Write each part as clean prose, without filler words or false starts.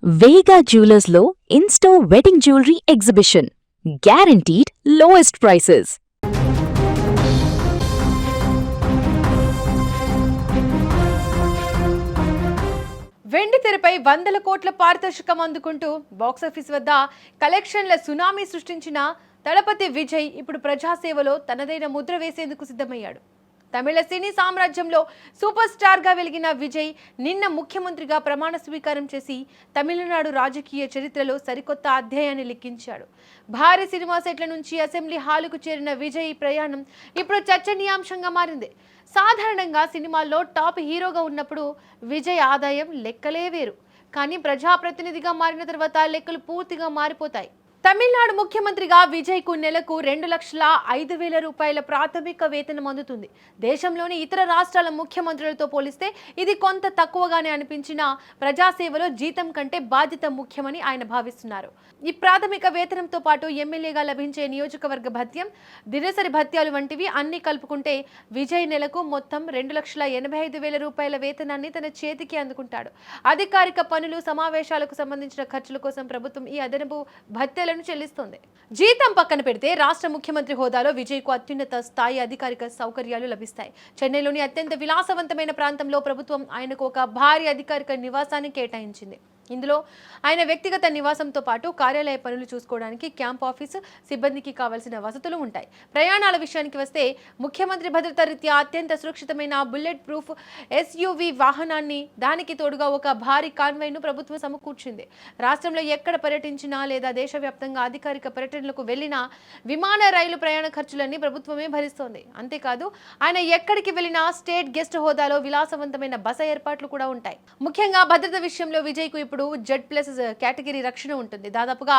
వేగా జ్యువెలర్స్లో in store wedding jewellery exhibition. Guaranteed lowest prices. వెండి తెరపై వందల కోట్ల పారితోషికం అందుకుంటూ బాక్సాఫీస్ వద్ద కలెక్షన్ల సునామీ సృష్టించిన తలపతి విజయ్ ఇప్పుడు ప్రజాసేవలో తనదైన ముద్ర వేసేందుకు సిద్ధమయ్యాడు. తమిళ సినీ సామ్రాజ్యంలో సూపర్ స్టార్గా వెలిగిన విజయ్ నిన్న ముఖ్యమంత్రిగా ప్రమాణ స్వీకారం చేసి తమిళనాడు రాజకీయ చరిత్రలో సరికొత్త అధ్యాయాన్ని లిఖించాడు. భారీ సినిమా సెట్ల నుంచి అసెంబ్లీ హాలుకు చేరిన విజయ్ ప్రయాణం ఇప్పుడు చర్చనీయాంశంగా మారింది. సాధారణంగా సినిమాల్లో టాప్ హీరోగా ఉన్నప్పుడు విజయ్ ఆదాయం లెక్కలే వేరు. కానీ ప్రజాప్రతినిధిగా మారిన తర్వాత లెక్కలు పూర్తిగా మారిపోతాయి. తమిళనాడు ముఖ్యమంత్రిగా విజయ్కు నెలకు 2,05,000 రూపాయల ప్రాథమిక వేతనం అందుతుంది. దేశంలోని ఇతర రాష్ట్రాల ముఖ్యమంత్రులతో పోలిస్తే ఇది కొంత తక్కువగానే అనిపించినా ప్రజాసేవలో జీతం కంటే బాధ్యత ముఖ్యమని ఆయన భావిస్తున్నారు. ఈ ప్రాథమిక వేతనంతో పాటు ఎమ్మెల్యేగా లభించే నియోజకవర్గ భత్యం, దినసరి భత్యాలు వంటివి అన్ని కలుపుకుంటే విజయ్ నెలకు మొత్తం 2,85,000 రూపాయల వేతనాన్ని తన చేతికి అందుకుంటాడు. అధికారిక పనులు, సమావేశాలకు సంబంధించిన ఖర్చుల కోసం ప్రభుత్వం ఈ అదనపు భత్యాలను చెల్లిస్తుంది. జీతం పక్కన పెడితే రాష్ట్ర ముఖ్యమంత్రి హోదాలో విజయ్కు అత్యున్నత స్థాయి అధికారిక సౌకర్యాలు లభిస్తాయి. చెన్నైలోని అత్యంత విలాసవంతమైన ప్రాంతంలో ప్రభుత్వం ఆయనకు ఒక భారీ అధికారిక నివాసాన్ని కేటాయించింది. ఇందులో ఆయన వ్యక్తిగత నివాసంతో పాటు కార్యాలయ పనులు చూసుకోవడానికి క్యాంప్ ఆఫీసు సిబ్బందికి కావాల్సిన వసతులు ఉంటాయి. ప్రయాణాల విషయానికి వస్తే ముఖ్యమంత్రి భద్రతా రీత్యా అత్యంత సురక్షితమైన బుల్లెట్ ప్రూఫ్ SUV వాహనాన్ని, దానికి తోడుగా ఒక భారీ కాన్వాయ్ను ప్రభుత్వం సమకూర్చింది. రాష్ట్రంలో ఎక్కడ పర్యటించినా లేదా దేశవ్యాప్తంగా అధికారిక పర్యటనలకు వెళ్లినా విమాన, రైలు ప్రయాణ ఖర్చులన్నీ ప్రభుత్వమే భరిస్తోంది. అంతేకాదు ఆయన ఎక్కడికి వెళ్లినా స్టేట్ గెస్ట్ హోదాలో విలాసవంతమైన బస ఏర్పాట్లు కూడా ఉంటాయి. ముఖ్యంగా భద్రత విషయంలో విజయ్కు ఇప్పుడు Z+ కేటగిరీ రక్షణ ఉంటుంది. దాదాపుగా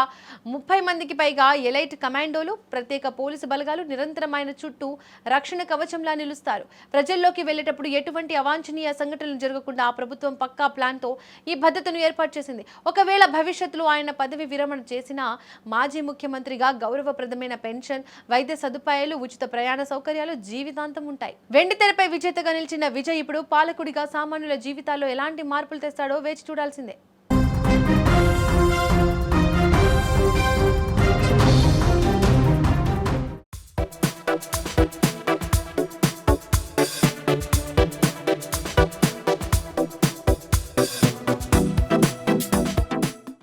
30 మందికి పైగా ఎలైట్ కమాండోలు, ప్రత్యేక పోలీసు బలగాలు నిరంతరం ఆయన చుట్టూ రక్షణ కవచంలా నిలుస్తారు. ప్రజల్లోకి వెళ్లేటప్పుడు ఎటువంటి అవాంఛనీయ సంఘటనలు జరగకుండా ఆ ప్రభుత్వం పక్కా ప్లాన్తో ఈ భద్రతను ఏర్పాటు చేసింది. ఒకవేళ భవిష్యత్తులో ఆయన పదవి విరమణ చేసినా మాజీ ముఖ్యమంత్రిగా గౌరవప్రదమైన పెన్షన్, వైద్య సదుపాయాలు, ఉచిత ప్రయాణ సౌకర్యాలు జీవితాంతం ఉంటాయి. వెండి తెరపై విజేతగా నిలిచిన విజయ్ ఇప్పుడు పాలకుడిగా సామాన్యుల జీవితాల్లో ఎలాంటి మార్పులు తెస్తాడో వేచి చూడాల్సిందే.